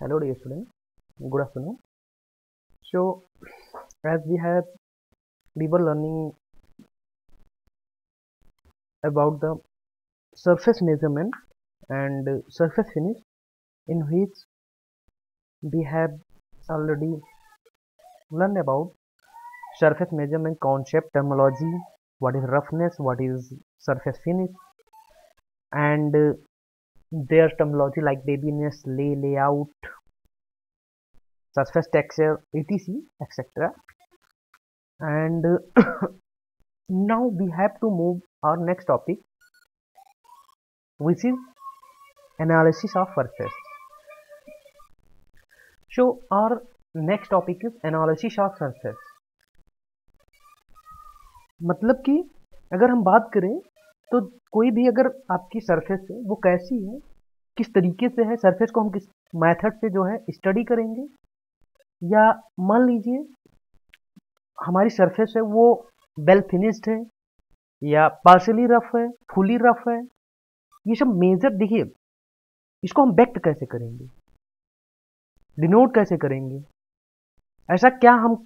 Hello dear students, good afternoon. So as we were learning about the surface measurement and surface finish, in which we have already learned about surface measurement concept, terminology, what is roughness, what is surface finish, and their terminology like babyiness, layout, surface texture, etc, etc. And now we have to move our next topic, which is analysis of surface. So our next topic is analysis of surface. मतलब कि अगर हम बात करें तो कोई भी अगर आपकी सरफेस है वो कैसी है, किस तरीके से है, सरफेस को हम किस मेथड से जो है स्टडी करेंगे, या मान लीजिए हमारी सरफेस है वो वेल फिनिश्ड है या पार्शली रफ है, फुली रफ है, ये सब मेजर देखिए इसको हम व्यक्त कैसे करेंगे, डिनोट कैसे करेंगे, ऐसा क्या हम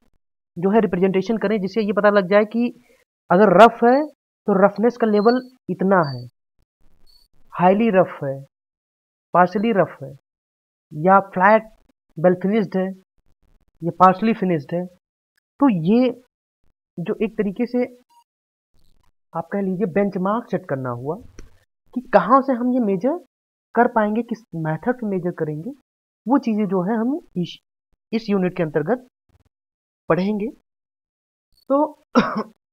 जो है रिप्रेजेंटेशन करें जिससे ये पता लग जाए कि अगर रफ है तो रफनेस का लेवल इतना है, हाईली रफ है, पार्शली रफ है, या फ्लैट वेल फिनिश्ड है, या पार्शली फिनिश्ड है। तो ये जो एक तरीके से आप कह लीजिए बेंचमार्क सेट करना हुआ कि कहाँ से हम ये मेजर कर पाएंगे, किस मेथड से मेजर करेंगे, वो चीज़ें जो है हम इस यूनिट के अंतर्गत पढ़ेंगे। तो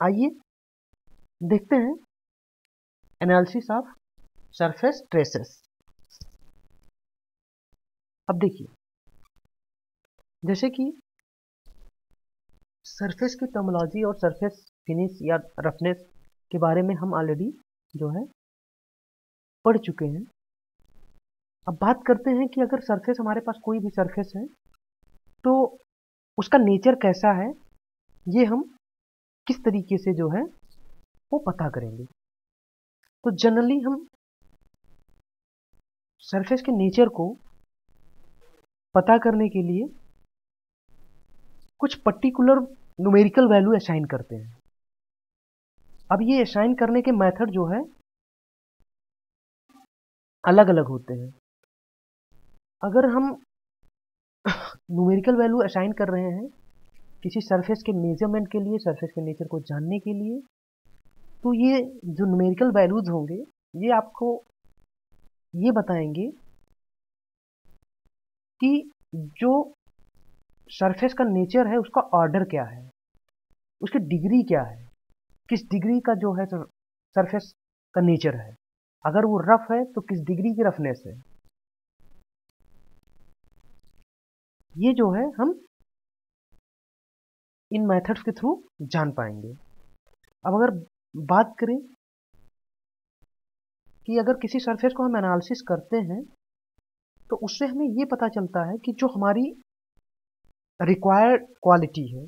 आइए देखते हैं एनालिसिस ऑफ सरफेस ट्रेसेस। अब देखिए जैसे कि सरफेस की टर्मिनोलॉजी और सरफेस फिनिश या रफनेस के बारे में हम ऑलरेडी जो है पढ़ चुके हैं। अब बात करते हैं कि अगर सरफेस हमारे पास कोई भी सरफेस है तो उसका नेचर कैसा है, ये हम किस तरीके से जो है वो पता करेंगे। तो जनरली हम सरफेस के नेचर को पता करने के लिए कुछ पर्टिकुलर न्यूमेरिकल वैल्यू असाइन करते हैं। अब ये असाइन करने के मेथड जो है अलग अलग होते हैं। अगर हम न्यूमेरिकल वैल्यू असाइन कर रहे हैं किसी सरफेस के मेजरमेंट के लिए, सरफेस के नेचर को जानने के लिए, तो ये जो न्यूमेरिकल वैल्यूज होंगे ये आपको ये बताएंगे कि जो सरफेस का नेचर है उसका ऑर्डर क्या है, उसकी डिग्री क्या है, किस डिग्री का जो है सरफेस का नेचर है। अगर वो रफ है तो किस डिग्री की रफनेस है, ये जो है हम इन मेथड्स के थ्रू जान पाएंगे। अब अगर बात करें कि अगर किसी सरफेस को हम एनालिसिस करते हैं तो उससे हमें ये पता चलता है कि जो हमारी रिक्वायर्ड क्वालिटी है,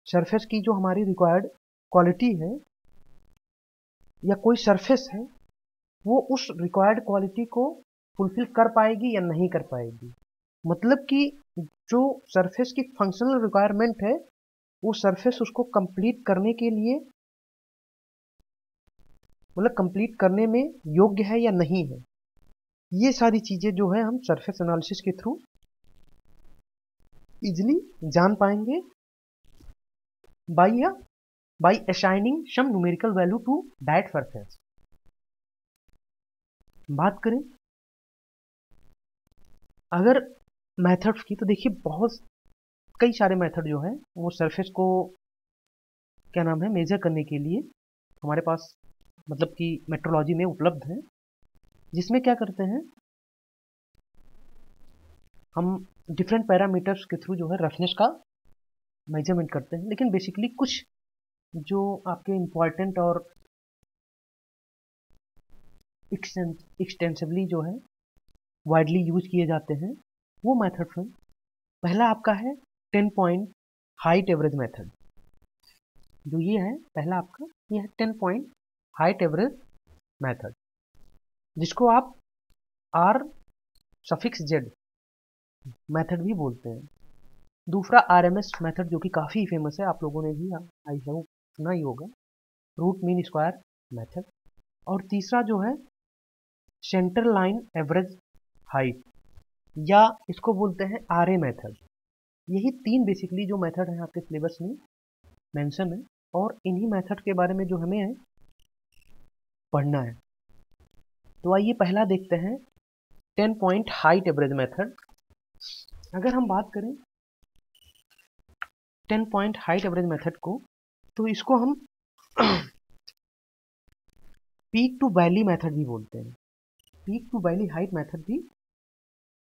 सरफेस की जो हमारी रिक्वायर्ड क्वालिटी है या कोई सरफेस है वो उस रिक्वायर्ड क्वालिटी को फुलफिल कर पाएगी या नहीं कर पाएगी। मतलब कि जो सरफेस की फंक्शनल रिक्वायरमेंट है वो सरफेस उसको कंप्लीट करने के लिए, मतलब कंप्लीट करने में योग्य है या नहीं है। ये सारी चीजें जो है हम सरफेस एनालिसिस के थ्रू इजिली जान पाएंगे by assigning some numerical value to that surface। बात करें अगर मेथड्स की तो देखिए बहुत कई सारे मेथड जो है वो सरफेस को क्या नाम है मेजर करने के लिए हमारे पास मतलब कि मेट्रोलॉजी में उपलब्ध है, जिसमें क्या करते हैं हम डिफरेंट पैरामीटर्स के थ्रू जो है रफनेस का मेजरमेंट करते हैं। लेकिन बेसिकली कुछ जो आपके इम्पॉर्टेंट और एक्सटेंसिवली जो है वाइडली यूज किए जाते हैं वो मेथड्स हैं। पहला आपका है 10 पॉइंट हाइट एवरेज मेथड। जो ये है पहला आपका ये है 10 पॉइंट हाइट एवरेज मेथड, जिसको आप R सफिक्स Z मेथड भी बोलते हैं। दूसरा आरएमएस मेथड जो कि काफ़ी फेमस है, आप लोगों ने भी आई होप सुना ही होगा, रूट मीन स्क्वायर मेथड। और तीसरा जो है सेंटर लाइन एवरेज हाइट, या इसको बोलते हैं आरए मेथड। यही तीन बेसिकली जो मेथड है आपके सिलेबस में मेंशन है, और इन्हीं मेथड के बारे में जो हमें है पढ़ना है। तो आइए पहला देखते हैं 10 पॉइंट हाइट एवरेज मेथड। अगर हम बात करें 10 पॉइंट हाइट एवरेज मेथड को, तो इसको हम पीक टू वैली मेथड भी बोलते हैं। Peak to valley height method भी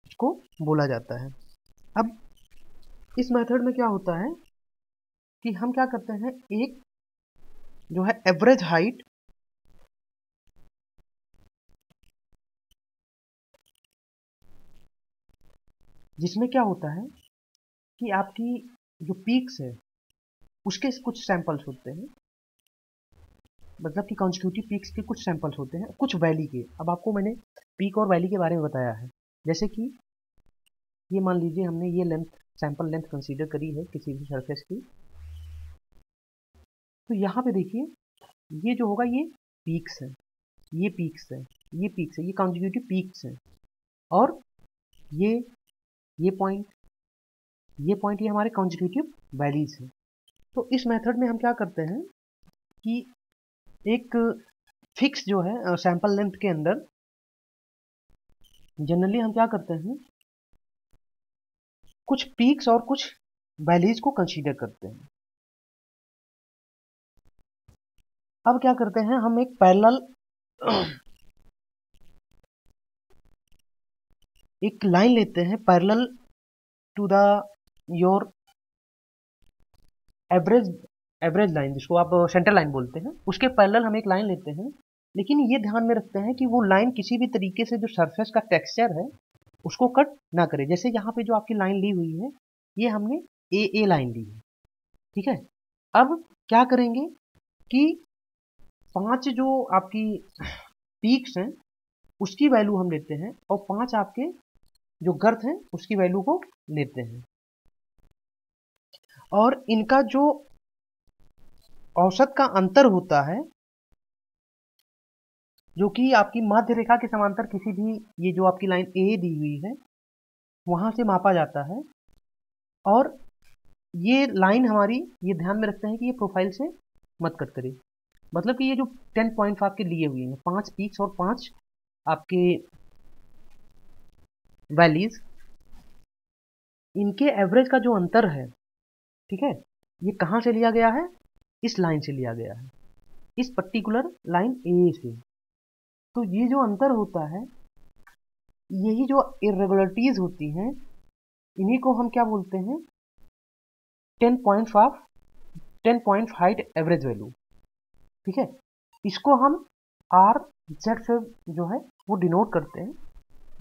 इसको बोला जाता है। अब इस मेथड में क्या होता है कि हम क्या करते हैं, एक जो है एवरेज हाइट जिसमें क्या होता है कि आपकी जो पीक्स है उसके कुछ सैंपल्स होते हैं, मतलब कि कॉन्जिक्यूटिव पीक्स के कुछ सैंपल्स होते हैं, कुछ वैली के। अब आपको मैंने पीक और वैली के बारे में बताया है। जैसे कि ये मान लीजिए हमने ये लेंथ, सैंपल लेंथ कंसीडर करी है किसी भी सरफेस की, तो यहाँ पे देखिए ये जो होगा ये पीक्स है, ये पीक्स है, ये पीक्स है, ये कॉन्जिक्यूटिव पीक्स है। और ये ये पॉइंट ये हमारे कॉन्जिक्यूटिव वैलीज हैं। तो इस मेथड में हम क्या करते हैं कि एक फिक्स जो है सैंपल लेंथ के अंदर जनरली हम क्या करते हैं, कुछ पीक्स और कुछ वैलीज को कंसीडर करते हैं। अब क्या करते हैं, हम एक पैरेलल एक लाइन लेते हैं parallel to the your average average line, जिसको आप सेंटर लाइन बोलते हैं, उसके पैरेलल हम एक लाइन लेते हैं। लेकिन ये ध्यान में रखते हैं कि वो लाइन किसी भी तरीके से जो सरफेस का टेक्सचर है उसको कट ना करे। जैसे यहाँ पे जो आपकी लाइन ली हुई है, ये हमने ए लाइन ली है, ठीक है। अब क्या करेंगे कि 5 जो आपकी पीक्स हैं उसकी वैल्यू हम लेते हैं, और 5 आपके जो गर्थ हैं उसकी वैल्यू को लेते हैं, और इनका जो औसत का अंतर होता है, जो कि आपकी माध्य रेखा के समांतर किसी भी, ये जो आपकी लाइन ए दी हुई है वहां से मापा जाता है। और ये लाइन हमारी, ये ध्यान में रखते हैं कि ये प्रोफाइल से मत कट करे। मतलब कि ये जो 10 पॉइंट आपके लिए हुए हैं, 5 पीक्स और 5 आपके वैलीज, इनके एवरेज का जो अंतर है, ठीक है, ये कहाँ से लिया गया है, इस लाइन से लिया गया है, इस पर्टिकुलर लाइन ए से। तो ये जो अंतर होता है, यही जो इरेगुलरिटीज होती हैं, इन्हीं को हम क्या बोलते हैं, 10 पॉइंट हाइट एवरेज वैल्यू, ठीक है। इसको हम आर जेड से जो है वो डिनोट करते हैं,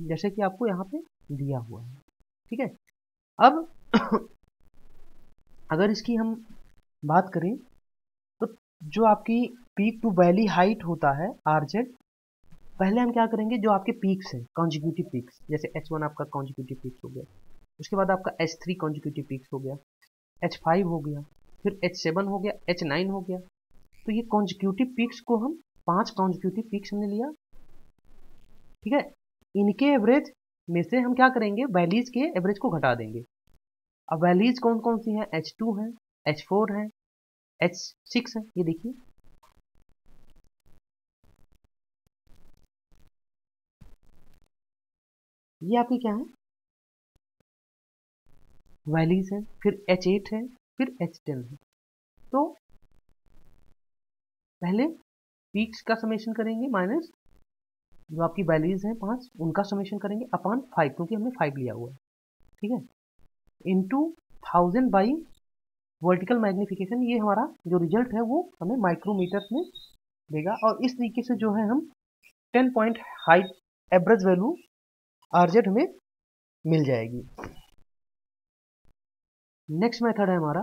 जैसे कि आपको यहाँ पे दिया हुआ है, ठीक है। अब अगर इसकी हम बात करें, तो जो आपकी पीक टू वैली हाइट होता है आर जेड, पहले हम क्या करेंगे, जो आपके पीक्स हैं कॉन्जिक्यूटिव पीक्स, जैसे H1 आपका कॉन्जिक्यूटिव पीक्स हो गया, उसके बाद आपका H3 कॉन्जिक्यूटिव पीक्स हो गया, H5 हो गया, फिर H7 हो गया, H9 हो गया। तो ये कॉन्जिक्यूटिव पीक्स को हम 5 कॉन्जिक्यूटिव पीक्स हमने लिया, ठीक है। इनके एवरेज में से हम क्या करेंगे, वैलीज के एवरेज को घटा देंगे। अब वैलीज कौन कौन सी हैं, H2 है, H4 है, H6 है, ये देखिए। ये आपकी क्या है, वैलीज है, फिर H8 है, फिर H10 है। तो पहले पीक्स का समेशन करेंगे माइनस जो आपकी वैल्यूज हैं 5, उनका समेशन करेंगे अपॉन 5, क्योंकि हमने 5 लिया हुआ है, ठीक है, इनटू 1000 बाई वर्टिकल मैग्निफिकेशन। ये हमारा जो रिजल्ट है वो हमें माइक्रोमीटर्स में देगा, और इस तरीके से जो है हम 10 point height average value RZ हमें मिल जाएगी। नेक्स्ट मेथड है हमारा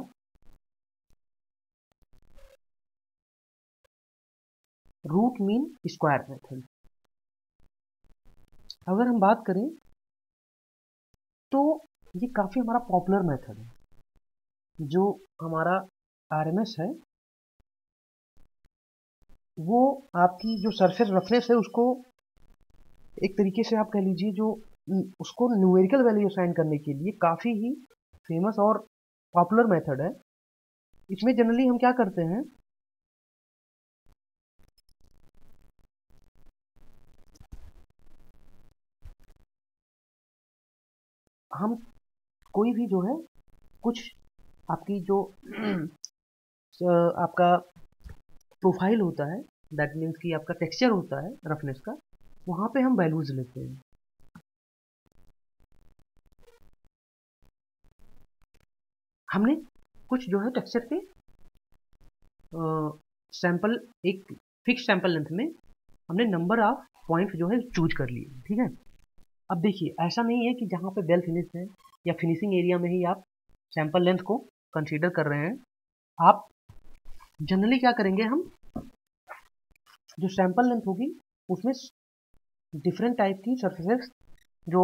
रूट मीन स्क्वायर मेथड। अगर हम बात करें तो ये काफ़ी हमारा पॉपुलर मेथड है। जो हमारा आरएमएस है वो आपकी जो सरफेस रफनेस है उसको एक तरीके से आप कह लीजिए जो उसको न्यूमेरिकल वैल्यू असाइन करने के लिए काफ़ी ही फेमस और पॉपुलर मेथड है। इसमें जनरली हम क्या करते हैं, हम कोई भी जो है कुछ आपकी जो आपका प्रोफाइल होता है, दैट मीन्स कि आपका टेक्सचर होता है रफनेस का, वहाँ पे हम वैल्यूज लेते हैं। हमने कुछ जो है टेक्सचर के सैंपल, एक फिक्स सैंपल लेंथ में हमने नंबर ऑफ पॉइंट जो है चूज कर लिए, ठीक है। अब देखिए ऐसा नहीं है कि जहाँ पे वेल फिनिश है या फिनिशिंग एरिया में ही आप सैंपल लेंथ को कंसीडर कर रहे हैं। आप जनरली क्या करेंगे, हम जो सैंपल लेंथ होगी उसमें डिफरेंट टाइप की सरफेसेस जो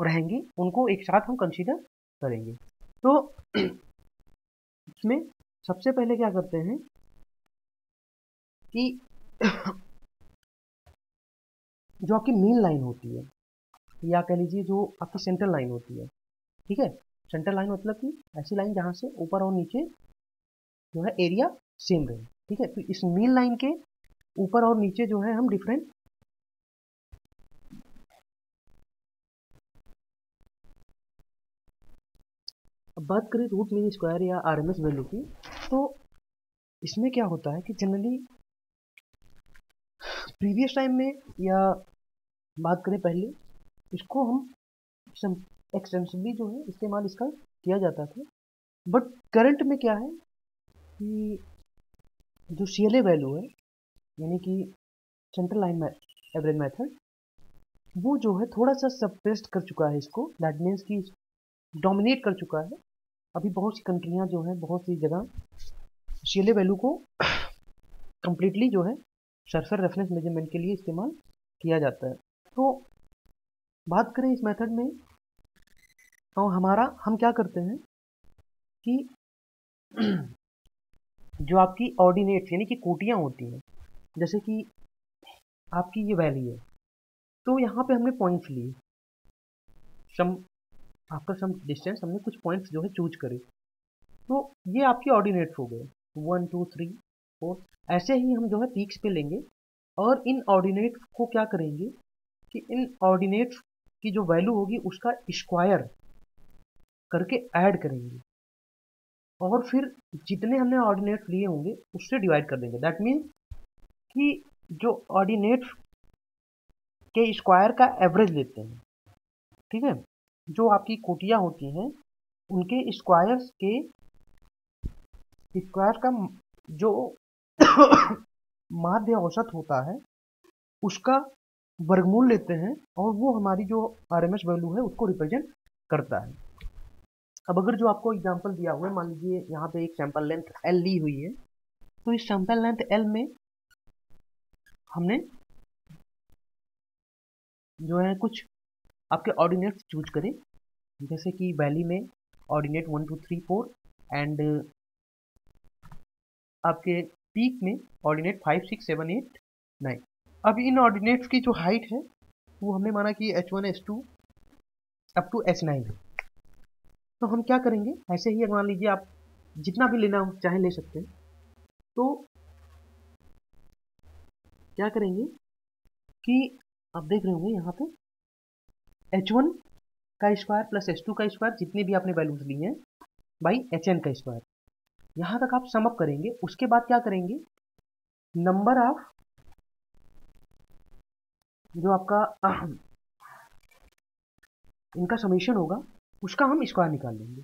रहेंगी उनको एक साथ हम कंसीडर करेंगे। तो इसमें सबसे पहले क्या करते हैं कि जो आपकी मेन लाइन होती है या कह लीजिए जो आपकी सेंटर लाइन होती है, ठीक है। सेंटर लाइन मतलब कि ऐसी लाइन जहाँ से ऊपर और नीचे जो है एरिया सेम रहे, ठीक है। तो इस मेन लाइन के ऊपर और नीचे जो है हम डिफरेंट अब बात करें रूट मीन स्क्वायर या आरएमएस वैल्यू की, तो इसमें क्या होता है कि जनरली प्रीवियस टाइम में या बात करें पहले, इसको हम एक्सटेंसिवली जो है इस्तेमाल इसका किया जाता था। बट करंट में क्या है कि जो CLA वैल्यू है यानी कि सेंट्रल लाइन एवरेज मेथड, वो जो है थोड़ा सा सप्रेस्ड कर चुका है इसको, दैट मीन्स कि डोमिनेट कर चुका है। अभी बहुत सी कंट्रियां जो है बहुत सी जगह CLA वैल्यू को कम्प्लीटली जो है सरफेस रेफरेंस मेजरमेंट के लिए इस्तेमाल किया जाता है। तो बात करें इस मेथड में, तो हम क्या करते हैं कि जो आपकी ऑर्डिनेट्स यानी कि कोटियाँ होती हैं, जैसे कि आपकी ये वैली है, तो यहाँ पे हमने पॉइंट्स लिए, सम आफ्टर सम डिस्टेंस हमने कुछ पॉइंट्स जो है चूज करे, तो ये आपके ऑर्डिनेट्स हो गए 1 2 3 4। ऐसे ही हम जो है पीक्स पे लेंगे और इन ऑर्डिनेट्स को क्या करेंगे कि इन ऑर्डिनेट्स की जो वैल्यू होगी उसका स्क्वायर करके ऐड करेंगे और फिर जितने हमने ऑर्डिनेट्स लिए होंगे उससे डिवाइड कर देंगे। दैट मीन्स कि जो ऑर्डिनेट्स के स्क्वायर का एवरेज लेते हैं, ठीक है। जो आपकी कोटियाँ होती हैं उनके स्क्वायर्स के स्क्वायर का जो माध्य औसत होता है उसका वर्गमूल लेते हैं और वो हमारी जो आरएमएस वैल्यू है उसको रिप्रेजेंट करता है। अब अगर जो आपको एग्जांपल दिया हुआ है, मान लीजिए यहाँ पे एक सैंपल लेंथ L ली हुई है, तो इस सैंपल लेंथ L में हमने जो है कुछ आपके ऑर्डिनेट्स चूज करें, जैसे कि वैली में ऑर्डिनेट 1 2 3 4 एंड आपके पीक में ऑर्डिनेट 5 6 7 8 9। अब इन ऑर्डिनेट्स की जो हाइट है वो हमने माना कि H1 H2 up to H9 है। तो हम क्या करेंगे, ऐसे ही मान लीजिए आप जितना भी लेना चाहे ले सकते हैं। तो क्या करेंगे कि आप देख रहे होंगे यहाँ पे H1 का स्क्वायर प्लस H2 का स्क्वायर जितने भी आपने वैल्यूज ली हैं बाई HN का स्क्वायर, यहाँ तक आप समअप करेंगे। उसके बाद क्या करेंगे, नंबर ऑफ जो आपका इनका समेशन होगा उसका हम स्क्वायर निकाल लेंगे।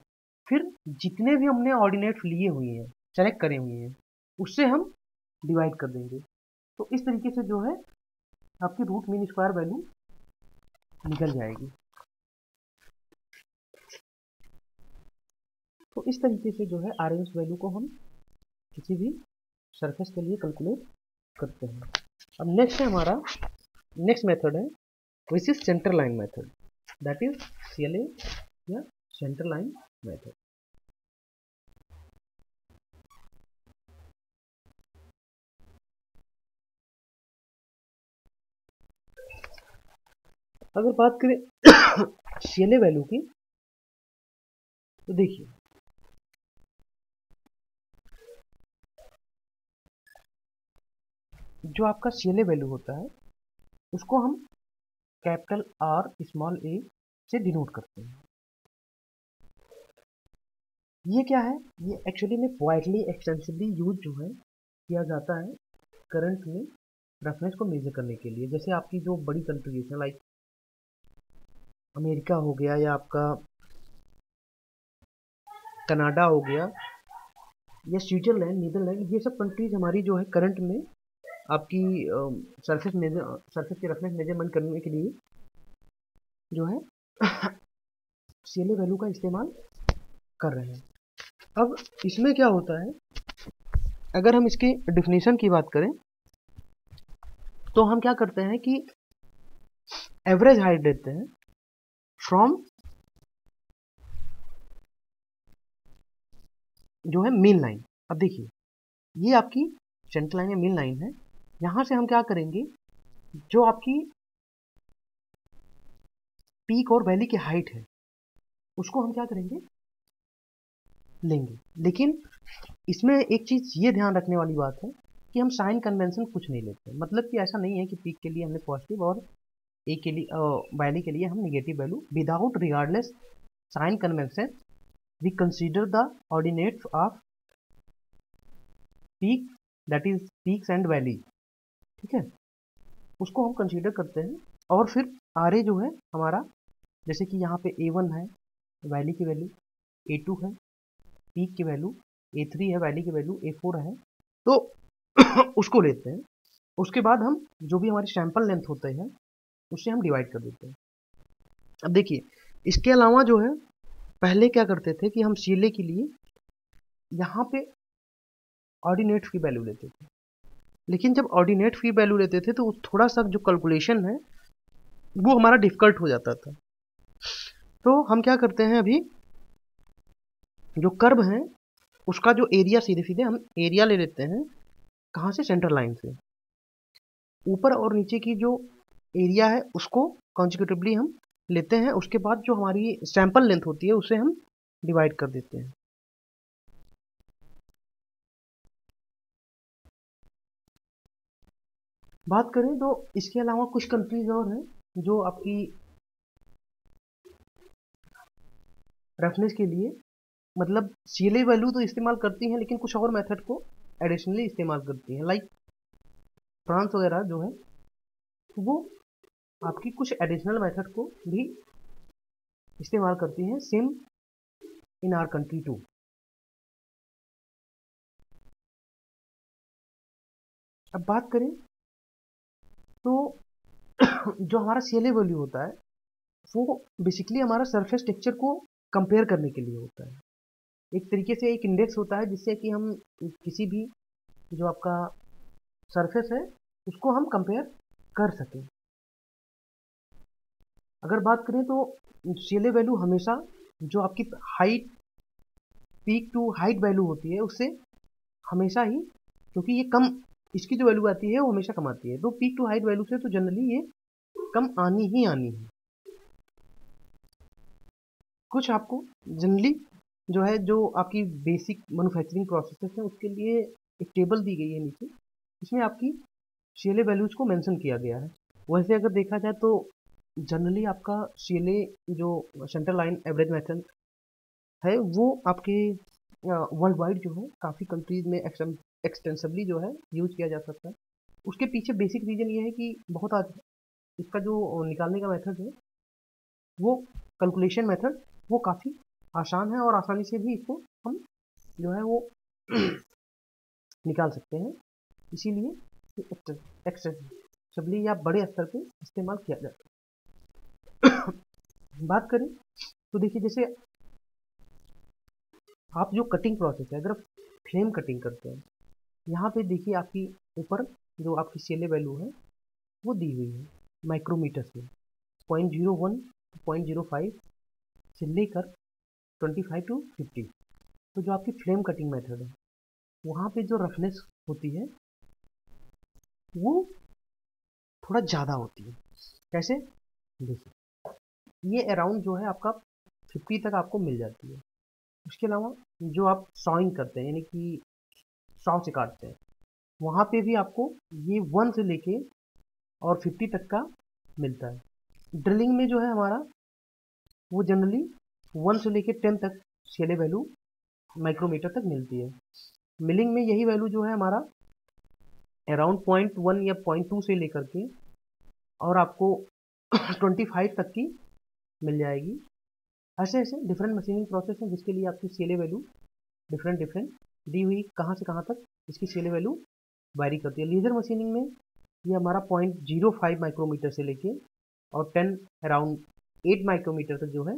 फिर जितने भी हमने ऑर्डिनेट्स लिए हुए हैं, सेलेक्ट करे हुए हैं, उससे हम डिवाइड कर देंगे। तो इस तरीके से जो है आपकी रूट मीन स्क्वायर वैल्यू निकल जाएगी। तो इस तरीके से जो है आरएमएस वैल्यू को हम किसी भी सरफेस के लिए कैलकुलेट करते हैं। अब नेक्स्ट है हमारा नेक्स्ट मेथड है which is centre line method, that is CLA या सेंटर लाइन मेथड। अगर बात करें CLA वैल्यू की, तो देखिए जो आपका CLA वैल्यू होता है उसको हम कैपिटल R स्मॉल a से डिनोट करते हैं। ये क्या है, ये एक्चुअली में वाइडली एक्सटेंसिवली यूज जो है किया जाता है करंट में रेफरेंस को मेजर करने के लिए। जैसे आपकी जो बड़ी कंट्रीज है लाइक अमेरिका हो गया या आपका कनाडा हो गया या स्विट्जरलैंड, नीदरलैंड, ये सब कंट्रीज हमारी जो है करंट में आपकी सरफेस के रफनेस मेजरमेंट करने के लिए जो है CLA वैल्यू का इस्तेमाल कर रहे हैं। अब इसमें क्या होता है, अगर हम इसके डिफिनीशन की बात करें तो हम क्या करते हैं कि एवरेज हाइट देते हैं फ्रॉम जो है मीन लाइन। अब देखिए ये आपकी सेंटर लाइन या मीन लाइन है, यहां से हम क्या करेंगे, जो आपकी पीक और वैली की हाइट है उसको हम क्या करेंगे, लेंगे। लेकिन इसमें एक चीज ये ध्यान रखने वाली बात है कि हम साइन कन्वेंशन कुछ नहीं लेते। मतलब कि ऐसा नहीं है कि पीक के लिए हमने पॉजिटिव और ए के लिए वैली के लिए हम negative value, without regardless sign convention we consider the ordinates of peak, that is peaks and valley, ठीक है, उसको हम कंसीडर करते हैं। और फिर आर ए जो है हमारा, जैसे कि यहाँ पे A1 है वैली की वैल्यू, A2 है पीक की वैल्यू, A3 है वैली की वैल्यू, A4 है, तो उसको लेते हैं। उसके बाद हम जो भी हमारी सैंपल लेंथ होते हैं उससे हम डिवाइड कर देते हैं। अब देखिए इसके अलावा जो है पहले क्या करते थे कि हम CLA के लिए यहाँ पे ऑर्डिनेट्स की वैल्यू लेते थे, लेकिन जब ऑर्डिनेट्स की वैल्यू लेते थे तो थोड़ा सा जो कैलकुलेशन है वो हमारा डिफिकल्ट हो जाता था। तो हम क्या करते हैं, अभी जो कर्व है उसका जो एरिया, सीधे सीधे हम एरिया ले लेते हैं, कहाँ से, सेंटर लाइन से। ऊपर और नीचे की जो एरिया है उसको कॉन्जिक्यूटिवली हम लेते हैं, उसके बाद जो हमारी सैंपल लेंथ होती है उसे हम डिवाइड कर देते हैं। बात करें तो इसके अलावा कुछ कंट्रीज और हैं जो आपकी रेफरेंस के लिए मतलब CLA वैल्यू तो इस्तेमाल करती हैं, लेकिन कुछ और मेथड को एडिशनली इस्तेमाल करती हैं। लाइक फ्रांस वगैरह जो है वो आपकी कुछ एडिशनल मेथड को भी इस्तेमाल करती हैं, same in our country too. अब बात करें तो जो हमारा CLA वैल्यू होता है वो बेसिकली हमारा सरफेस टेक्सचर को कंपेयर करने के लिए होता है। एक तरीके से एक इंडेक्स होता है जिससे कि हम किसी भी जो आपका सरफेस है उसको हम कंपेयर कर सकें। अगर बात करें तो CLA वैल्यू हमेशा जो आपकी height, peak to height value होती है उससे हमेशा ही, क्योंकि ये कम, इसकी जो वैल्यू आती है वो हमेशा कम आती है, तो पीक टू हाइट वैल्यू से तो जनरली ये कम आनी ही आनी है। कुछ आपको जनरली जो है जो आपकी बेसिक मैन्युफैक्चरिंग प्रोसेसेस है उसके लिए एक टेबल दी गई है नीचे, इसमें आपकी CLA वैल्यूज को मेंशन किया गया है। वैसे अगर देखा जाए तो जनरली आपका CLA जो सेंटर लाइन एवरेज मेथड है वो आपके वर्ल्ड वाइड जो है काफ़ी कंट्रीज में एक्सटेंसिवली जो है यूज किया जा सकता है। उसके पीछे बेसिक रीज़न ये है कि बहुत आज इसका जो निकालने का मेथड है वो कैलकुलेशन मेथड वो काफ़ी आसान है और आसानी से भी इसको हम जो है वो निकाल सकते हैं, इसीलिए एक्सटेंसिवली या बड़े स्तर पे इस्तेमाल किया जाता है। बात करें तो देखिए जैसे आप जो कटिंग प्रोसेस है, अगर आप फ्लेम कटिंग करते हैं, यहाँ पे देखिए आपकी ऊपर जो आपकी CLA वैल्यू है वो दी हुई है माइक्रोमीटर से 0.01 0.05 से लेकर 25 to 50। तो जो आपकी फ्लेम कटिंग मेथड है वहाँ पे जो रफनेस होती है वो थोड़ा ज़्यादा होती है। कैसे? देखिए, ये अराउंड जो है आपका 50 तक आपको मिल जाती है। उसके अलावा जो आप सॉइंग करते हैं यानी कि सॉ से काटते हैं वहाँ पे भी आपको ये 1 से लेके और 50 तक का मिलता है। ड्रिलिंग में जो है हमारा वो जनरली 1 से लेके 10 तक सीएलए वैल्यू माइक्रोमीटर तक मिलती है। मिलिंग में यही वैल्यू जो है हमारा अराउंड 0.1 या 0.2 से लेकर के और आपको 25 तक की मिल जाएगी। ऐसे ऐसे डिफरेंट मशीनिंग प्रोसेस हैं जिसके लिए आपकी सीएलए वैल्यू डिफरेंट दी हुई कहाँ से कहाँ तक इसकी सीएलए वैल्यू वायरी करती है। लेजर मशीनिंग में ये हमारा 0.05 माइक्रोमीटर से लेके और 10 अराउंड 8 माइक्रोमीटर तक जो है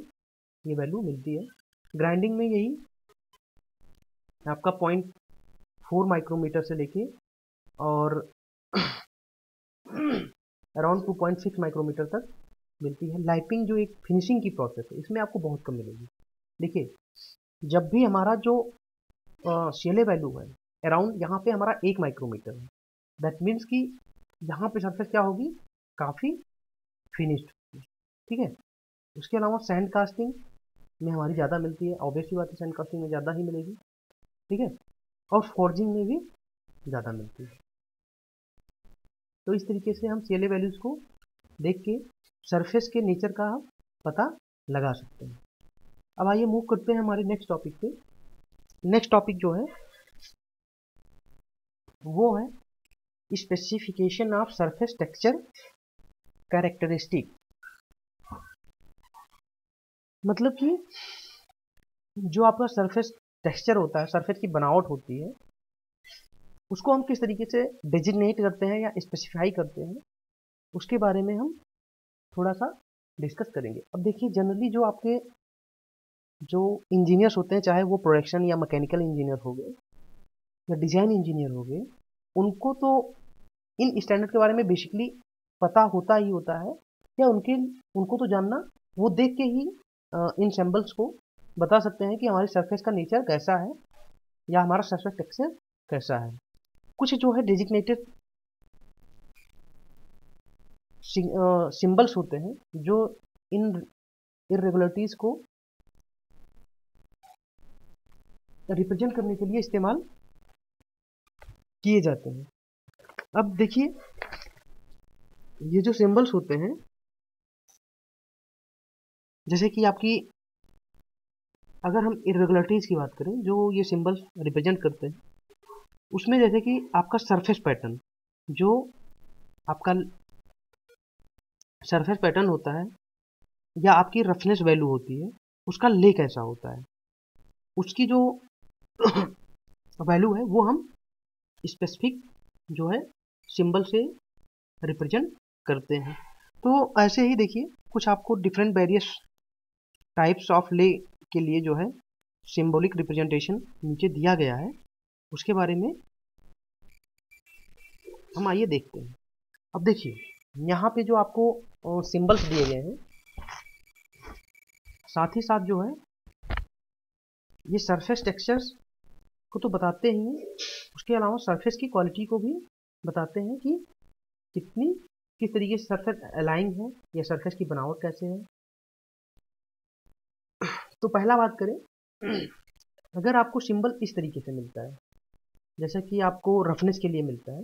ये वैल्यू मिलती है। ग्राइंडिंग में यही आपका 0.4 माइक्रोमीटर से लेके और अराउंड 2.6 माइक्रोमीटर तक मिलती है। लाइपिंग जो एक फिनिशिंग की प्रोसेस है इसमें आपको बहुत कम मिलेगी। देखिए, जब भी हमारा जो सीएलए वैल्यू है अराउंड यहाँ पे हमारा 1 माइक्रोमीटर है, दैट मीन्स कि यहाँ पे सरफेस क्या होगी, काफ़ी फिनिश्ड, ठीक है। उसके अलावा सैंड कास्टिंग में हमारी ज़्यादा मिलती है, ऑब्वियसली बात है सैंड कास्टिंग में ज़्यादा ही मिलेगी, ठीक है। और फॉर्जिंग में भी ज़्यादा मिलती है। तो इस तरीके से हम सीएलए वैल्यूज़ को देख के सरफेस के नेचर का हम पता लगा सकते हैं। अब आइए मूव करते हैं हमारे नेक्स्ट टॉपिक पे। नेक्स्ट टॉपिक जो है वो है specification of surface texture characteristic. मतलब कि जो आपका सरफेस टेक्सचर होता है, सरफेस की बनावट होती है, उसको हम किस तरीके से डेजिग्नेट करते हैं या स्पेसिफाई करते हैं, उसके बारे में हम थोड़ा सा डिस्कस करेंगे। अब देखिए, जनरली जो इंजीनियर्स होते हैं, चाहे वो प्रोडक्शन या मैकेनिकल इंजीनियर हो गए या डिज़ाइन इंजीनियर हो गए, उनको तो इन स्टैंडर्ड के बारे में बेसिकली पता होता ही होता है, या उनको तो जानना, वो देख के ही इन सिंबल्स को बता सकते हैं कि हमारी सरफेस का नेचर कैसा है या हमारा सरफेस टेक्सचर कैसा है। कुछ जो है डेजिग्नेटेड सिंबल्स होते हैं जो इन इरेगुलरिटीज को रिप्रेजेंट करने के लिए इस्तेमाल किए जाते हैं। अब देखिए, ये जो सिंबल्स होते हैं, जैसे कि आपकी अगर हम इरेगुलरिटीज की बात करें जो ये सिंबल्स रिप्रेजेंट करते हैं, उसमें जैसे कि आपका सरफेस पैटर्न, जो आपका सरफेस पैटर्न होता है या आपकी रफनेस वैल्यू होती है, उसका ले कैसा होता है, उसकी जो वैल्यू है वो हम स्पेसिफिक जो है सिंबल से रिप्रेजेंट करते हैं। तो ऐसे ही देखिए, कुछ आपको डिफरेंट वेरियस टाइप्स ऑफ ले के लिए जो है सिंबॉलिक रिप्रेजेंटेशन नीचे दिया गया है, उसके बारे में हम आइए देखते हैं। अब देखिए, यहाँ पे जो आपको सिंबल्स दिए गए हैं, साथ ही साथ जो है ये सरफेस टेक्सचर्स को तो बताते ही हैं, उसके अलावा सरफेस की क्वालिटी को भी बताते हैं कि किस तरीके से सरफेस अलाइन है या सरफेस की बनावट कैसे है। तो पहला बात करें, अगर आपको सिंबल इस तरीके से मिलता है, जैसा कि आपको रफनेस के लिए मिलता है,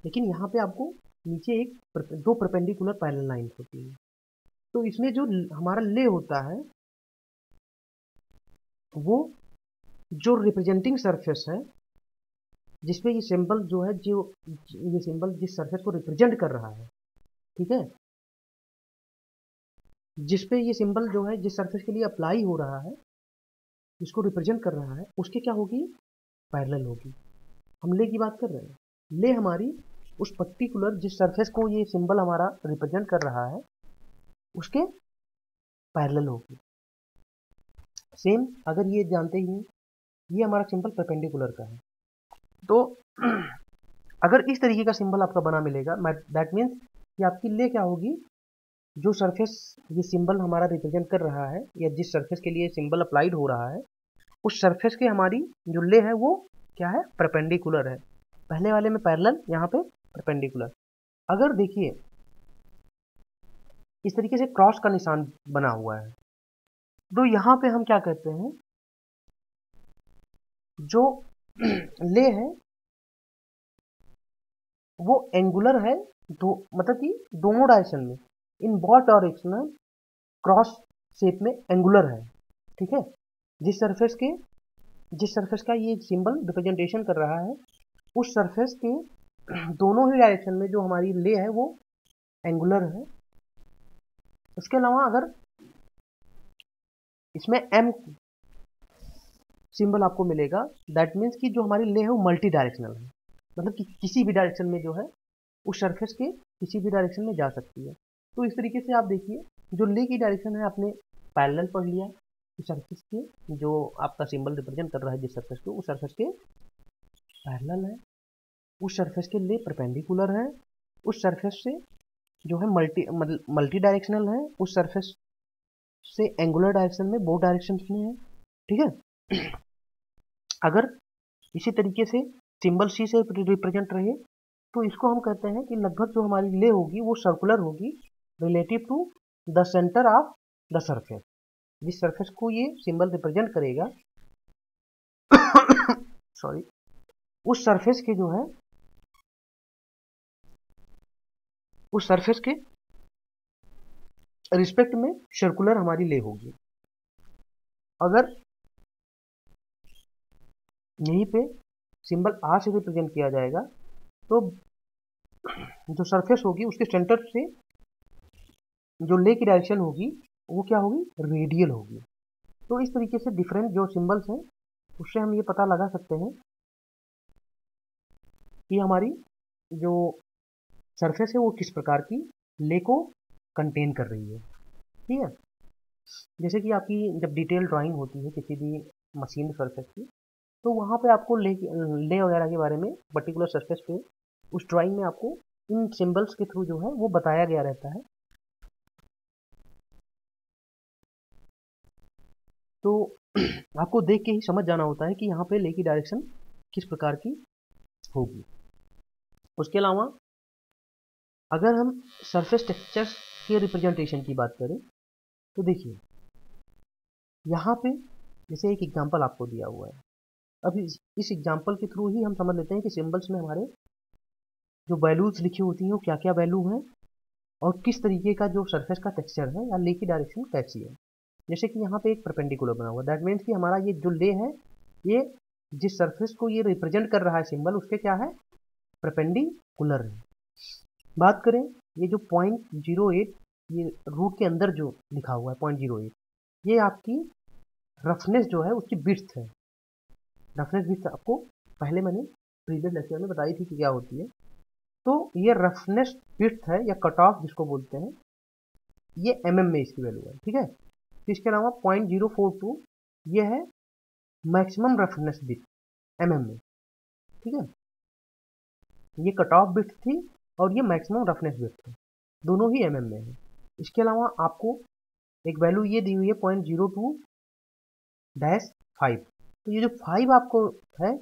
लेकिन यहाँ पे आपको नीचे दो परपेंडिकुलर पैरेलल लाइन होती है, तो इसमें जो हमारा ले होता है वो जो रिप्रेजेंटिंग सरफेस है जिसपे ये सिंबल जो है, जो ये सिंबल जिस सरफेस को रिप्रेजेंट कर रहा है, ठीक है, जिसपे ये सिंबल जो है जिस सरफेस के लिए अप्लाई हो रहा है, जिसको रिप्रेजेंट कर रहा है, उसके क्या होगी, पैरेलल होगी। हम ले की बात कर रहे हैं, ले हमारी उस पर्टिकुलर जिस सरफेस को ये सिंबल हमारा रिप्रेजेंट कर रहा है उसके पैरेलल होगी। सेम अगर ये जानते ही ये हमारा सिंबल परपेंडिकुलर का है, तो अगर इस तरीके का सिंबल आपका बना मिलेगा, दैट मीन्स कि आपकी ले क्या होगी, जो सरफेस ये सिंबल हमारा रिप्रेजेंट कर रहा है या जिस सरफेस के लिए सिंबल अप्लाइड हो रहा है उस सरफेस के हमारी जो ले है वो क्या है, परपेंडिकुलर है। पहले वाले में पैरेलल, यहाँ पे परपेंडिकुलर। अगर देखिए इस तरीके से क्रॉस का निशान बना हुआ है तो यहाँ पे हम क्या कहते हैं, जो ले है वो एंगुलर है, दो मतलब कि दोनों डायरेक्शन में, इन बोथ डायरेक्शन में क्रॉस शेप में एंगुलर है। ठीक है, जिस सरफेस का ये सिंबल रिप्रेजेंटेशन कर रहा है उस सरफेस के दोनों ही डायरेक्शन में जो हमारी ले है वो एंगुलर है। उसके अलावा अगर इसमें एम सिंबल आपको मिलेगा, दैट मीन्स कि जो हमारी ले है वो मल्टी डायरेक्शनल है, मतलब कि किसी भी डायरेक्शन में जो है उस सरफेस के किसी भी डायरेक्शन में जा सकती है। तो इस तरीके से आप देखिए जो ले की डायरेक्शन है आपने पैरेलल पढ़ लिया, उस सरफेस के जो आपका सिंबल रिप्रेजेंट कर रहा है जिस सरफेस को, उस सरफेस के पैरेलल है, उस सरफेस के लिए परपेंडिकुलर है, उस सरफेस से जो है मल्टी डायरेक्शनल है, उस सरफेस से एंगुलर डायरेक्शन में, बोथ डायरेक्शन में है। ठीक है, अगर इसी तरीके से सिंबल सी से रिप्रेजेंट रहे तो इसको हम कहते हैं कि लगभग जो हमारी ले होगी वो सर्कुलर होगी relative to the centre of the surface. जिस सरफेस को ये सिंबल रिप्रेजेंट करेगा सॉरी, उस सरफेस के जो है उस सरफेस के रिस्पेक्ट में सर्कुलर हमारी ले होगी। अगर यहीं पे सिंबल आर से रिप्रेजेंट किया जाएगा तो जो सरफेस होगी उसके सेंटर से जो ले की डायरेक्शन होगी वो क्या होगी, रेडियल होगी। तो इस तरीके से डिफरेंट जो सिंबल्स हैं उससे हम ये पता लगा सकते हैं कि हमारी जो सरफेस है वो किस प्रकार की ले को कंटेन कर रही है। ठीक है, जैसे कि आपकी जब डिटेल ड्राइंग होती है किसी भी मशीन सरफेस की तो वहाँ पे आपको ले वगैरह के बारे में पर्टिकुलर सरफेस पे उस ड्राइंग में आपको इन सिंबल्स के थ्रू जो है वो बताया गया रहता है। तो आपको देख के ही समझ जाना होता है कि यहाँ पे ले की डायरेक्शन किस प्रकार की होगी। उसके अलावा अगर हम सरफेस टेक्सचर्स के रिप्रेजेंटेशन की बात करें तो देखिए यहाँ पे जैसे एक एग्जांपल आपको दिया हुआ है, अब इस एग्जांपल के थ्रू ही हम समझ लेते हैं कि सिंबल्स में हमारे जो वैल्यूज लिखी होती हैं वो क्या क्या वैल्यू हैं और किस तरीके का जो सरफेस का टेक्सचर है या ले की डायरेक्शन कैसी है। जैसे कि यहाँ पे एक परपेंडिकुलर बना हुआ, दैट मीन्स कि हमारा ये जो ले है ये जिस सरफेस को ये रिप्रेजेंट कर रहा है सिंबल उसके क्या है, परपेंडिकुलर है। बात करें ये जो 0.08 ये रूट के अंदर जो लिखा हुआ है 0.08, ये आपकी रफनेस जो है उसकी विड्थ है। रफनेस विड्थ आपको पहले मैंने प्रीवियस लेक्चर में बताई थी कि क्या होती है। तो ये रफनेस विड्थ है या कट ऑफ जिसको बोलते हैं, ये mm में इसकी वैल्यू है। ठीक है, तो इसके अलावा 0.042 ये है मैक्सिमम रफनेस विड्थ mm में। ठीक है, ये कट ऑफ विड्थ थी और ये मैक्सिमम रफनेस विड्थ है, दोनों ही mm में है। इसके अलावा आपको एक वैल्यू ये दी हुई है 0.02-5, तो ये जो 5 आपको है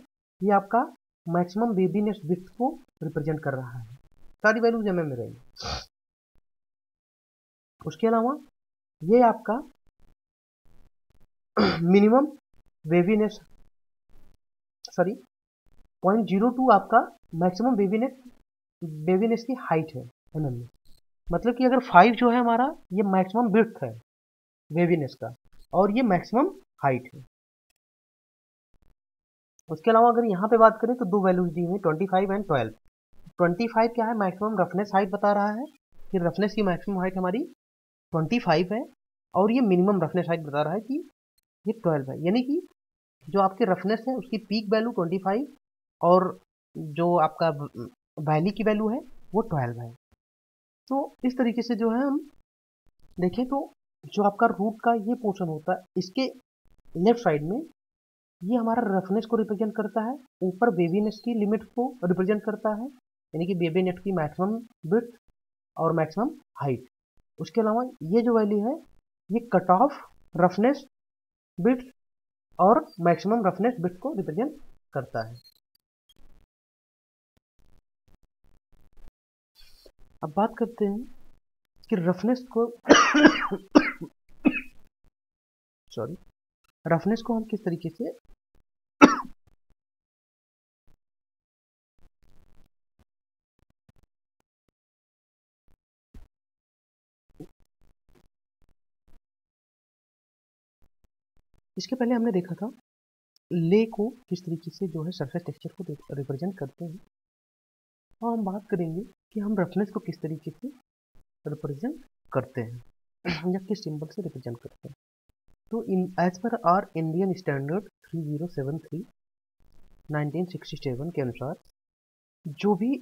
ये आपका मैक्सिमम वेवीनेस विड्थ को रिप्रेजेंट कर रहा है, सारी वैल्यूज mm में रहेंगी। उसके अलावा ये आपका मिनिमम वेवीनेस 0.02 आपका मैक्सिमम वेवीनेस की हाइट है mm में। मतलब कि अगर 5 जो है हमारा ये मैक्सिमम विड्थ है वेवीनेस का और ये मैक्सिमम हाइट है। उसके अलावा अगर यहाँ पे बात करें तो दो वैल्यूज दी हुई 25 एंड 12। 25 क्या है, मैक्सिमम रफनेस हाइट बता रहा है कि रफनेस की मैक्सिमम हाइट हमारी 25 है और ये मिनिमम रफनेस हाइट बता रहा है कि ये 12 है, यानी कि जो आपकी रफनेस है उसकी पीक वैल्यू 25 और जो आपका वैली की वैल्यू है वो 12 है। तो इस तरीके से जो है हम देखें तो जो आपका रूट का ये पोर्शन होता है इसके लेफ्ट साइड में ये हमारा रफनेस को रिप्रेजेंट करता है, ऊपर वेवीनेस की लिमिट को रिप्रेजेंट करता है, यानी कि वेवीनेस की मैक्सिमम विड्थ और मैक्सिमम हाइट। उसके अलावा ये जो वैल्यू है ये कट ऑफ रफनेस बिट्स और मैक्सिमम रफनेस बिट्स को रिप्रेजेंट करता है। अब बात करते हैं कि रफनेस को सॉरी रफनेस को हम किस तरीके से इसके पहले हमने देखा था ले को किस तरीके से जो है सरफेस टेक्सचर को रिप्रेजेंट करते हैं, और हम बात करेंगे कि हम रफनेस को किस तरीके से रिप्रेजेंट करते हैं या किस सिंबल से रिप्रेजेंट करते हैं। तो इन as per our Indian standard 3073 1967 के अनुसार जो भी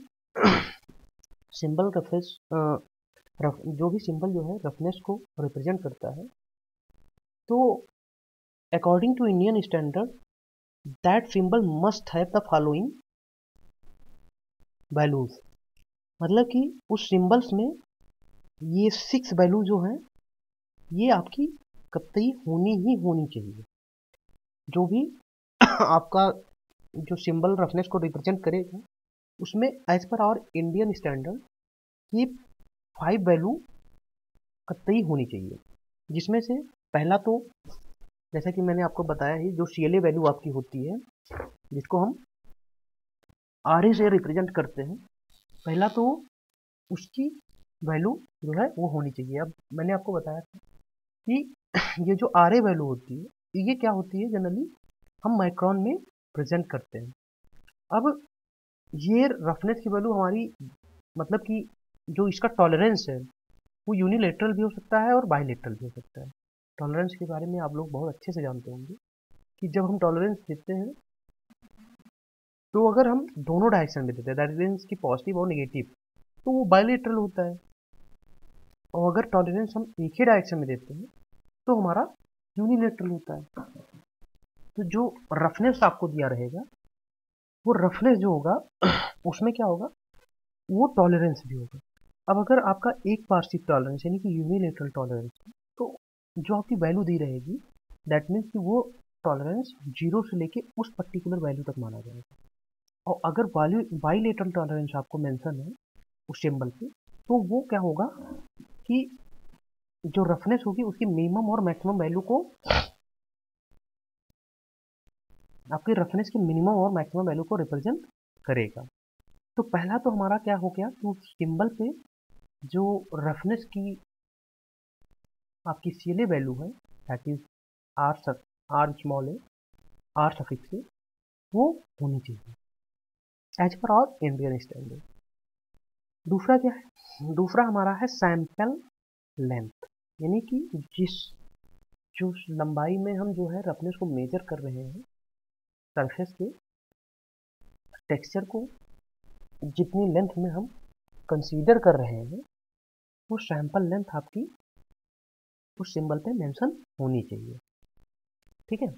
सिंबल रफनेस जो भी सिंबल जो है रफनेस को रिप्रेजेंट करता है, तो according to Indian standard that symbol must have the following values. मतलब कि उस सिंबल्स में ये 6 वैल्यू जो है ये आपकी कतई होनी ही होनी चाहिए। जो भी आपका जो सिंबल रफनेस को रिप्रेजेंट करेगा उसमें as per hour Indian standard ये 5 वैल्यू कतई होनी चाहिए, जिसमें से पहला तो जैसा कि मैंने आपको बताया ही जो CLA वैल्यू आपकी होती है जिसको हम RA से रिप्रेजेंट करते हैं, पहला तो उसकी वैल्यू जो है वो होनी चाहिए। अब मैंने आपको बताया था कि ये जो RA वैल्यू होती है ये क्या होती है, जनरली हम माइक्रोन में प्रेजेंट करते हैं। अब ये रफनेस की वैल्यू हमारी मतलब कि जो इसका टॉलरेंस है वो यूनिलेटरल भी हो सकता है और बाइलेटरल भी हो सकता है। टॉलरेंस के बारे में आप लोग बहुत अच्छे से जानते होंगे कि जब हम टॉलरेंस देते हैं तो अगर हम दोनों डायरेक्शन में देते हैं दैट मीन्स की पॉजिटिव और नेगेटिव, तो वो बाइलेटरल होता है। और अगर टॉलरेंस हम एक ही डायरेक्शन में देते हैं तो हमारा यूनिलेटरल होता है। तो जो रफनेस आपको दिया रहेगा वो रफनेस जो होगा उसमें क्या होगा, वो टॉलरेंस भी होगा। अब अगर आपका एक पार्शियल टॉलरेंस यानी कि यूनिलेटरल टॉलरेंस है तो जो आपकी वैल्यू दी रहेगी दैट मीन्स कि वो टॉलरेंस 0 से लेके उस पर्टिकुलर वैल्यू तक माना जाएगा। और अगर वैल्यू बाइलेटरल टॉलरेंस आपको मेंशन है उस सिंबल पे तो वो क्या होगा कि जो रफनेस होगी उसकी मिनिमम और मैक्सिमम वैल्यू को आपकी रफनेस की मिनिमम और मैक्सिमम वैल्यू को रिप्रेजेंट करेगा। तो पहला तो हमारा क्या हो गया कि उस सिंबल पे जो रफनेस की आपकी CLA वैल्यू है that is R small a R suffix a वो होनी चाहिए as per hour Indian standard. दूसरा क्या है, दूसरा हमारा है सैंपल लेंथ, यानी कि जो लंबाई में हम जो है रफनेस को मेजर कर रहे हैं सरफेस के टेक्सचर को, जितनी लेंथ में हम कंसीडर कर रहे हैं वो सैंपल लेंथ आपकी उस सिंबल पे मेंशन होनी चाहिए। ठीक है।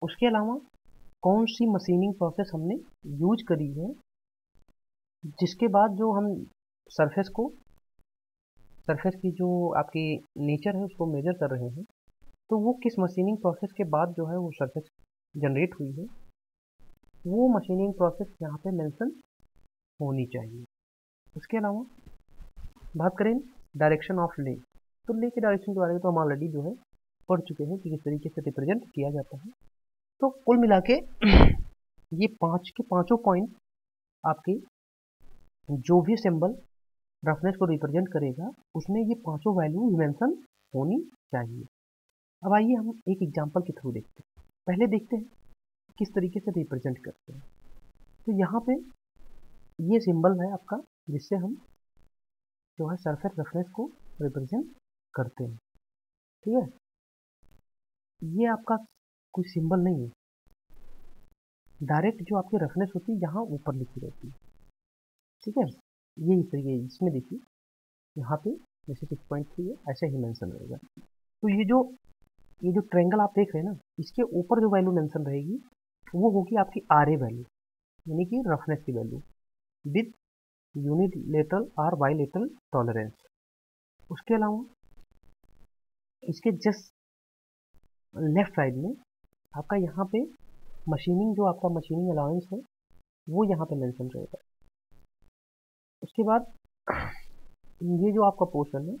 उसके अलावा कौन सी मशीनिंग प्रोसेस हमने यूज करी है जिसके बाद जो हम सरफेस की जो आपकी नेचर है उसको मेजर कर रहे हैं, तो वो किस मशीनिंग प्रोसेस के बाद जो है वो सरफेस जनरेट हुई है वो मशीनिंग प्रोसेस यहाँ पे मेंशन होनी चाहिए। उसके अलावा बात करें डायरेक्शन ऑफ ले, तो ले के डायरेक्शन के बारे में तो हम ऑलरेडी जो है पढ़ चुके हैं कि किस तरीके से रिप्रेजेंट किया जाता है। तो कुल मिला के ये 5 के पाँचों पॉइंट आपके जो भी सिंबल रफनेस को रिप्रेजेंट करेगा उसमें ये पांचों वैल्यू मेंशन होनी चाहिए। अब आइए हम एक एग्जांपल के थ्रू देखते हैं। पहले देखते हैं किस तरीके से रिप्रेजेंट करते हैं। तो यहाँ पे ये सिंबल है आपका जिससे हम जो है सरफेस रफनेस को रिप्रेजेंट करते हैं। ठीक है, ये आपका कोई सिंबल नहीं है, डायरेक्ट जो आपकी रफनेस होती है यहाँ ऊपर लिखी रहती है। ठीक है, ये इस तरीके इसमें देखिए यहाँ पे जैसे 6.3 है ऐसे ही मेंशन रहेगा। तो ये जो ट्रायंगल आप देख रहे हैं ना इसके ऊपर जो वैल्यू मेंशन रहेगी वो होगी आपकी RA वैल्यू यानी कि रफनेस की वैल्यू विद यूनिलेटरल और बाइलेटरल टॉलरेंस। उसके अलावा इसके जस्ट लेफ्ट साइड में आपका यहाँ पे मशीनिंग, जो आपका मशीनिंग अलाउंस है वो यहाँ पे मेंशन रहेगा। उसके बाद ये जो आपका पोर्शन है,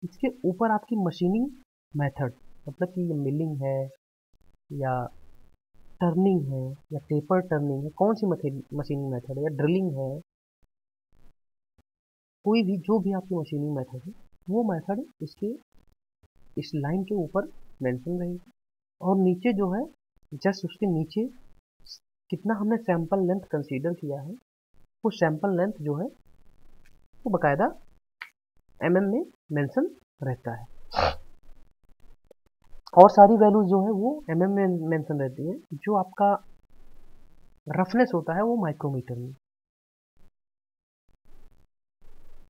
इसके ऊपर आपकी मशीनिंग मेथड, मतलब कि ये मिलिंग है या टर्निंग है या टेपर टर्निंग है, कौन सी मशीनिंग मेथड है, या ड्रिलिंग है, कोई भी जो भी आपकी मशीनिंग मेथड है वो मेथड इसके इस लाइन के ऊपर मेंशन रहेगी। और नीचे जो है, जस्ट उसके नीचे कितना हमने सैंपल लेंथ कंसीडर किया है, वो सैंपल लेंथ जो है वो बकायदा mm में मेंशन रहता है। और सारी वैल्यूज जो है वो mm में मेंशन रहती है। जो आपका रफनेस होता है वो माइक्रोमीटर में।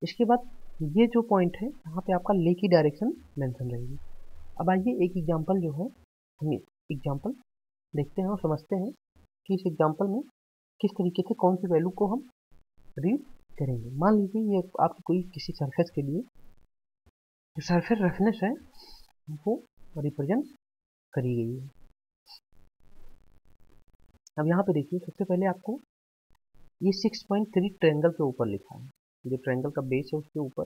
इसके बाद ये जो पॉइंट है यहाँ पे आपका ले की डायरेक्शन मेंशन रहेगी। अब आइए एक एग्जांपल जो है, हम एग्जांपल देखते हैं और समझते हैं कि इस एग्जांपल में किस तरीके से कौन सी वैल्यू को हम रीड करेंगे। मान लीजिए ये आपकी कोई किसी सरफेस के लिए जो सरफेस रफनेस है वो रिप्रेजेंट करी गई है। अब यहाँ पे देखिए, सबसे पहले आपको ये 6.3 ट्रायंगल के ऊपर लिखा है, जो ट्रायंगल का बेस है उसके ऊपर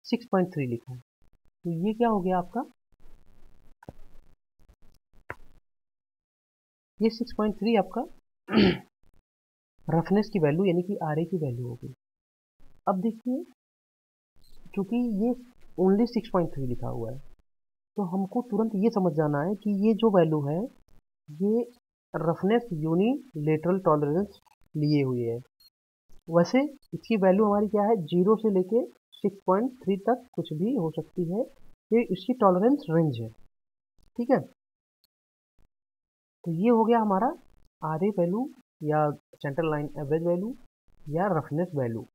6.3 लिखा है। तो ये क्या हो गया आपका, ये 6.3 आपका रफनेस की वैल्यू यानी कि आर ए की वैल्यू होगी। अब देखिए, क्योंकि ये ओनली 6.3 लिखा हुआ है तो हमको तुरंत ये समझ जाना है कि ये जो वैल्यू है ये रफनेस यूनिलेटरल टॉलरेंस लिए हुए है। वैसे इसकी वैल्यू हमारी क्या है, 0 से लेके 6.3 तक कुछ भी हो सकती है, ये इसकी टॉलरेंस रेंज है। ठीक है, तो ये हो गया हमारा आर ए वैल्यू या सेंट्रल लाइन एवरेज वैल्यू या रफनेस वैल्यू।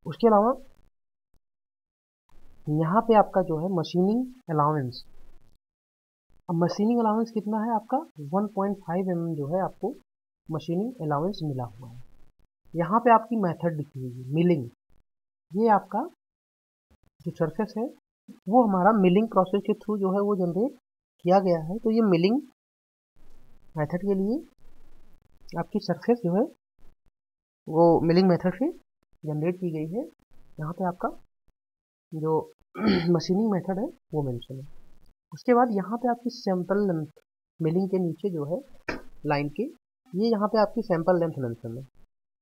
उसके अलावा यहाँ पे आपका जो है मशीनिंग अलाउंस, अब मशीनिंग अलाउंस कितना है आपका 1.5 mm जो है आपको मशीनिंग अलाउंस मिला हुआ है। यहाँ पे आपकी मेथड लिखी हुई है मिलिंग। ये आपका जो सरफेस है वो हमारा मिलिंग प्रोसेस के थ्रू जो है वो जनरेट किया गया है। तो ये मिलिंग मेथड के लिए आपकी सरफेस जो है वो मिलिंग मेथड से जनरेट की गई है। यहाँ पे आपका जो मशीनिंग मेथड है वो मेंशन है। उसके बाद यहाँ पे आपकी सैंपल लेंथ, मिलिंग के नीचे जो है लाइन के, ये यहाँ पे आपकी सैंपल लेंथ मेंशन है,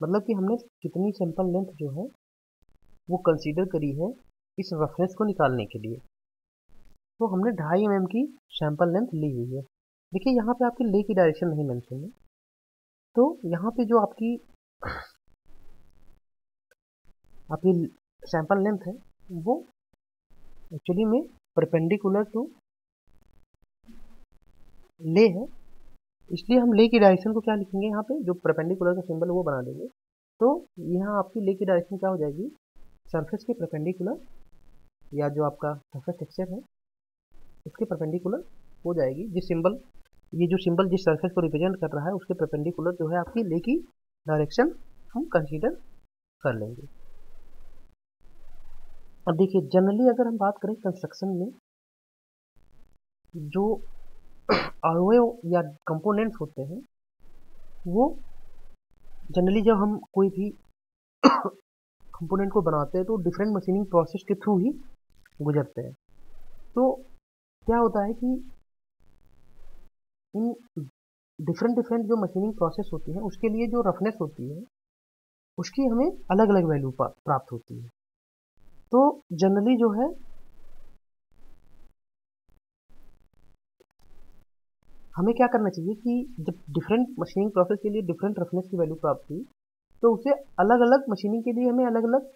मतलब कि हमने कितनी सैंपल लेंथ जो है वो कंसीडर करी है इस रफनेस को निकालने के लिए। तो हमने 2.5 mm की सैंपल लेंथ ली हुई है। देखिए यहाँ पे आपकी ले की डायरेक्शन नहीं मेंशन है, तो यहाँ पे जो आपकी सैंपल लेंथ है वो एक्चुअली में परपेंडिकुलर टू ले है, इसलिए हम ले की डायरेक्शन को क्या लिखेंगे, यहाँ पे जो परपेंडिकुलर का सिंबल है वो बना देंगे। तो यहाँ आपकी ले की डायरेक्शन क्या हो जाएगी, सरफेस के परपेंडिकुलर, या जो आपका सरफेस टेक्सचर है उसके परपेंडिकुलर हो जाएगी। जिस सिंबल, ये जो सिंबल जिस सरफेस को रिप्रेजेंट कर रहा है उसके परपेंडिकुलर जो है आपकी ले की डायरेक्शन हम कंसीडर कर लेंगे। अब देखिए, जनरली अगर हम बात करें कंस्ट्रक्शन में जो अवयव या कंपोनेंट्स होते हैं वो जनरली जब हम कोई भी कंपोनेंट को बनाते हैं तो डिफरेंट मशीनिंग प्रोसेस के थ्रू ही गुजरते हैं। तो क्या होता है कि इन डिफरेंट जो मशीनिंग प्रोसेस होती है उसके लिए जो रफनेस होती है उसकी हमें अलग अलग वैल्यू प्राप्त होती है। तो जनरली जो है हमें क्या करना चाहिए कि जब डिफरेंट मशीनिंग प्रोसेस के लिए डिफरेंट रफनेस की वैल्यू प्राप्त हुई तो उसे अलग अलग मशीनिंग के लिए हमें अलग अलग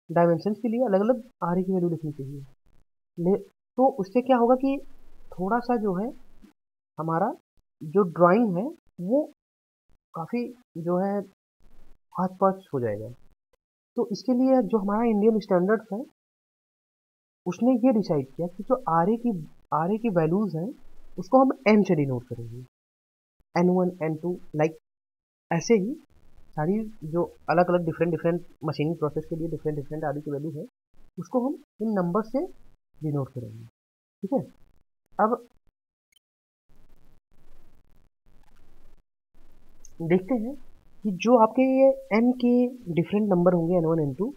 डायमेंशन के लिए अलग अलग आर की वैल्यू लिखनी चाहिए। तो उससे क्या होगा कि थोड़ा सा जो है हमारा जो ड्राइंग है वो काफ़ी जो है हाथ पाँच हो जाएगा। तो इसके लिए जो हमारा इंडियन स्टैंडर्ड्स है उसने ये डिसाइड किया कि जो आर ए की वैल्यूज़ हैं उसको हम एम से डिनोट करेंगे, N1 N2 लाइक ऐसे ही, सारी जो अलग अलग डिफरेंट डिफरेंट मशीनिंग प्रोसेस के लिए डिफरेंट डिफरेंट आदि की वैल्यू है, उसको हम इन नंबर से डिनोट करेंगे। ठीक है, अब देखते हैं कि जो आपके ये n के डिफरेंट नंबर होंगे n1 n2,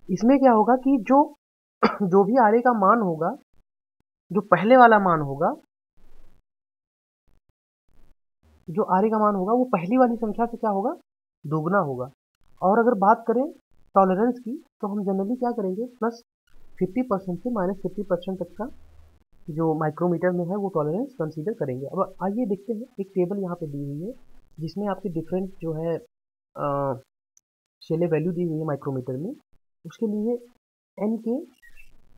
इसमें क्या होगा कि जो जो भी आरे का मान होगा, जो पहले वाला मान होगा, जो आरे का मान होगा वो पहली वाली संख्या से क्या होगा, दोगुना होगा। और अगर बात करें टॉलरेंस की, तो हम जनरली क्या करेंगे, प्लस 50% से माइनस 50% तक का जो माइक्रोमीटर में है वो टॉलरेंस कंसीडर करेंगे। अब आइए देखते हैं, एक टेबल यहाँ पे दी हुई है जिसमें आपकी डिफरेंट जो है शेले वैल्यू दी हुई है माइक्रोमीटर में, उसके लिए एन के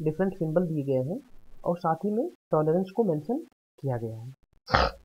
डिफरेंट सिंबल दिए गए हैं और साथ ही में टॉलरेंस को मेंशन किया गया है।